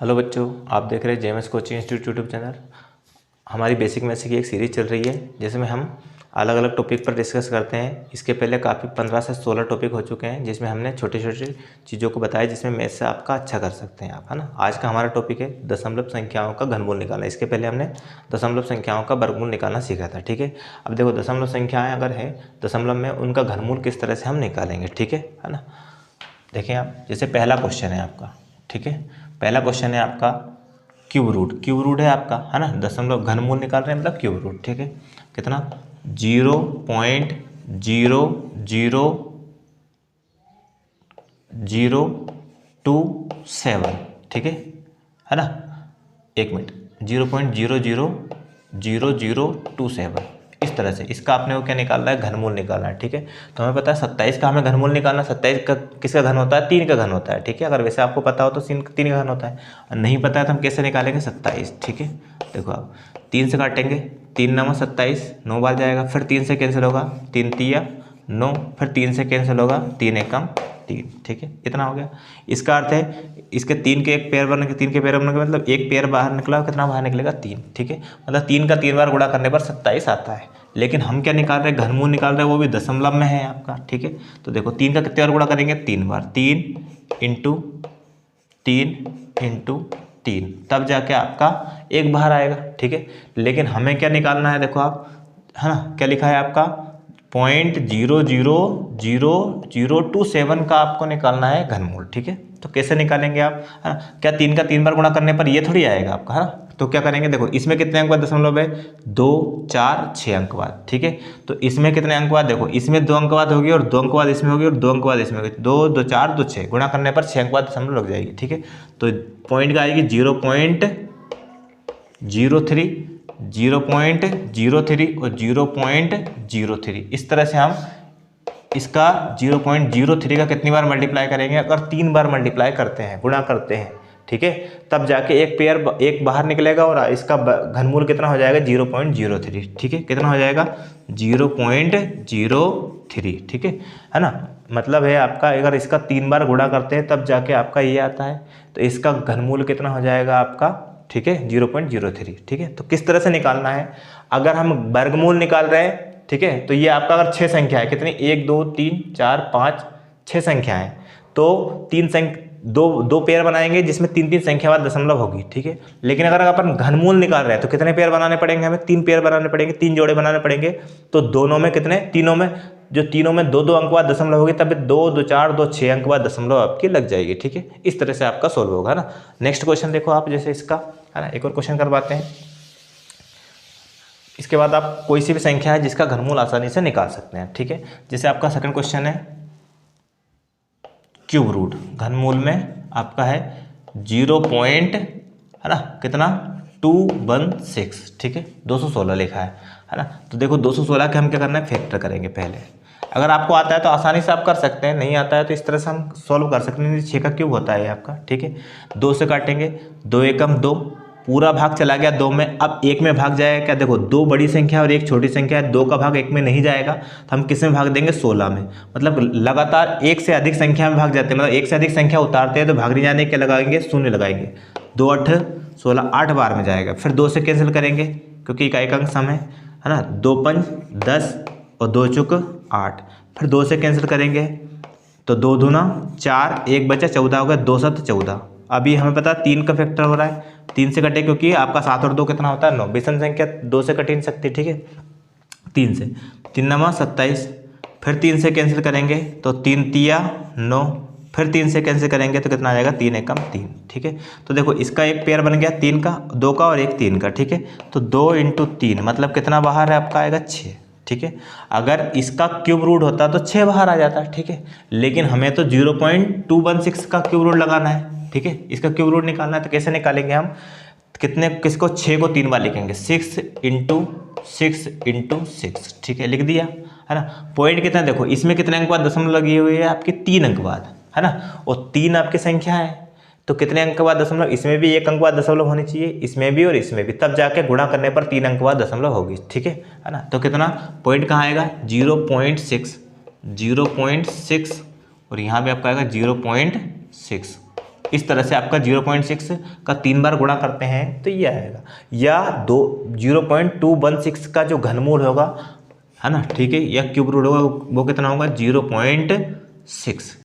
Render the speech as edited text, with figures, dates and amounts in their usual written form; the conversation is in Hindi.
हेलो बच्चों, आप देख रहे हैं JMS coaching institute YouTube channel. हमारी बेसिक मैथ्स की एक सीरीज़ चल रही है जिसमें हम अलग अलग टॉपिक पर डिस्कस करते हैं। इसके पहले काफ़ी 15 से 16 टॉपिक हो चुके हैं जिसमें हमने छोटी छोटी चीज़ों को बताया जिसमें मैथ्स से आपका अच्छा कर सकते हैं आप, है ना। आज का हमारा टॉपिक है दशमलव संख्याओं का घनमूल निकालना। इसके पहले हमने दशमलव संख्याओं का वर्गमूल निकालना सीखा था, ठीक है। अब देखो दशमलव संख्याएँ अगर है दशमलव में, उनका घनमूल किस तरह से हम निकालेंगे, ठीक है ना। देखें आप, जैसे पहला क्वेश्चन है आपका, ठीक है। पहला क्वेश्चन है आपका क्यूब रूट है आपका, है ना। दशमलव घनमूल निकाल रहे हैं मतलब क्यूब रूट, ठीक है। कितना 0.00027, ठीक है ना। एक मिनट, 0.0000027 इस तरह से इसका आपने वो क्या निकालना है, घनमूल निकालना है, ठीक है। तो हमें पता है 27 का हमें घनमूल निकालना। 27 का किसका घन होता है, 3 का घन होता है, ठीक है। अगर वैसे आपको पता हो तो 3 का घन होता है, और नहीं पता है तो हम कैसे निकालेंगे 27, ठीक है। देखो आप 3 से काटेंगे, 3 9 27, 9 बार जाएगा, फिर 3 से कैंसिल होगा, 3 तिया 9, फिर 3 से कैंसिल होगा, 3 एकम 3, ठीक है। इतना हो गया। इसका अर्थ है इसके 3 के एक पेयर बनने के, 3 के पेयर बनने के मतलब एक पेयर बाहर निकला, कितना बाहर निकलेगा 3, ठीक है। मतलब 3 का 3 बार गुणा करने पर 27 आता है। लेकिन हम क्या निकाल रहे हैं, घनमूल निकाल रहे हैं, वो भी दशमलव में है आपका, ठीक है। तो देखो 3 का कितने बार गुणा करेंगे, 3 बार, 3 इंटू 3, तब जाके आपका एक बाहर आएगा, ठीक है। लेकिन हमें क्या निकालना है, देखो आप, है ना, क्या लिखा है आपका 0.00027 का आपको निकालना है घनमूल, ठीक है। तो कैसे निकालेंगे आप, है ना। क्या 3 का 3 बार गुणा करने पर ये थोड़ी आएगा आपका, है ना। तो क्या करेंगे, देखो इसमें कितने अंक बाद दशमलव है, 2 4 6 अंक बाद, ठीक है। तो इसमें कितने अंक बाद, देखो इसमें 2 अंक बाद होगी और 2 अंक बाद इसमें होगी और 2 अंक बाद इसमें होगी, 2 2 4 2 6 गुणा करने पर 6 अंक बाद दशमलव लग जाएगी, ठीक है। तो पॉइंट का आएगी 0.03, 0.03 और 0.03। इस तरह से हम इसका 0.03 का कितनी बार मल्टीप्लाई करेंगे, अगर 3 बार मल्टीप्लाई करते हैं, गुणा करते हैं, ठीक है, तब जाके एक बाहर निकलेगा और इसका घनमूल कितना हो जाएगा 0.03, ठीक है। कितना हो जाएगा 0.03, ठीक है ना। मतलब है आपका अगर इसका 3 बार गुणा करते हैं तब जाके आपका ये आता है, तो इसका घनमूल कितना हो जाएगा आपका, ठीक है 0.03, ठीक है। तो किस तरह से निकालना है, अगर हम वर्गमूल निकाल रहे हैं, ठीक है, तो ये आपका अगर 6 संख्या है, कितनी 1 2 3 4 5 6 संख्या है, तो 2 पेयर बनाएंगे जिसमें 3 संख्या बाद दशमलव होगी, ठीक है। लेकिन अगर अपन घनमूल निकाल रहे हैं तो कितने पेयर बनाने पड़ेंगे, हमें 3 पेयर बनाने पड़ेंगे, 3 जोड़े बनाने पड़ेंगे। तो दोनों में कितने, तीनों में 2 अंक बाद दशमलव होगी, तब 2 2 4 2 6 अंक बाद दशमलव आपकी लग जाएगी, ठीक है। इस तरह से आपका सोल्व होगा ना। नेक्स्ट क्वेश्चन देखो आप, जैसे इसका, है ना, एक और क्वेश्चन करवाते हैं। इसके बाद आप कोई सी भी संख्या है जिसका घनमूल आसानी से निकाल सकते हैं, ठीक है। जैसे आपका सेकंड क्वेश्चन है क्यूब रूट, घनमूल में आपका है 0. है ना, कितना 216, ठीक है, 216 लिखा है ना। तो देखो 216 के हम क्या करना है, फैक्टर करेंगे पहले। अगर आपको आता है तो आसानी से आप कर सकते हैं, नहीं आता है तो इस तरह से हम सॉल्व कर सकते हैं। 6 का क्यूब होता है आपका, ठीक है। 2 से काटेंगे, 2 एकम 2, पूरा भाग चला गया 2 में, अब 1 में भाग जाएगा क्या, देखो 2 बड़ी संख्या और 1 छोटी संख्या है, 2 का भाग 1 में नहीं जाएगा, तो हम किस में भाग देंगे, 16 में। मतलब लगातार 1 से अधिक संख्या में भाग जाते हैं, मतलब 1 से अधिक संख्या उतारते हैं तो भाग नहीं जाने के लगाएंगे, शून्य लगाएंगे, 2 8 16, 8 बार में जाएगा। फिर 2 से कैंसिल करेंगे क्योंकि इकाई अंक सम है ना, 2 5 10 और 2 चुक 8, फिर 2 से कैंसिल करेंगे तो 2 दूना 4, 1 बचा 14 हो गया, 2 7 14। अभी हमें पता 3 का फैक्टर हो रहा है, 3 से कटे क्योंकि आपका 7 और 2 कितना होता है 9, विषम संख्या 2 से कट ही नहीं सकती, ठीक है। 3 से 3 9 27, फिर 3 से कैंसिल करेंगे तो 3 तिया 9, फिर 3 से कैंसिल करेंगे तो कितना आ जाएगा 3 एकम 3, ठीक है। तो देखो इसका एक पेयर बन गया 3 का, 2 का और एक 3 का, ठीक है। तो 2 इंटू 3 मतलब कितना बाहर है आपका, आएगा 6, ठीक है। अगर इसका क्यूब रूट होता तो 6 बाहर आ जाता, ठीक है। लेकिन हमें तो 0.216 का क्यूब रूट लगाना है, ठीक है। इसका क्यूब रूट निकालना है तो कैसे निकालेंगे हम, किसको 6 को 3 बार लिखेंगे, 6 इंटू 6 इंटू 6, ठीक है, लिख दिया, है ना। पॉइंट कितना, देखो इसमें कितने अंक बाद दशमलव लगी हुई है आपकी, 3 अंक बाद, है ना, और 3 आपकी संख्या है तो कितने अंक बाद दशमलव, इसमें भी 1 अंक बाद दशमलव होनी चाहिए, इसमें भी और इसमें भी, तब जाके गुणा करने पर 3 अंक बाद दशमलव होगी, ठीक है ना। तो कितना पॉइंट कहाँ आएगा 0.6 और यहाँ भी आपका आएगा 0.6, इस तरह से आपका 0.6 का 3 बार गुणा करते हैं तो ये आएगा, या 0.216 का जो घनमूल होगा, है ना, ठीक है, या क्यूब रूट होगा वो कितना होगा 0.6।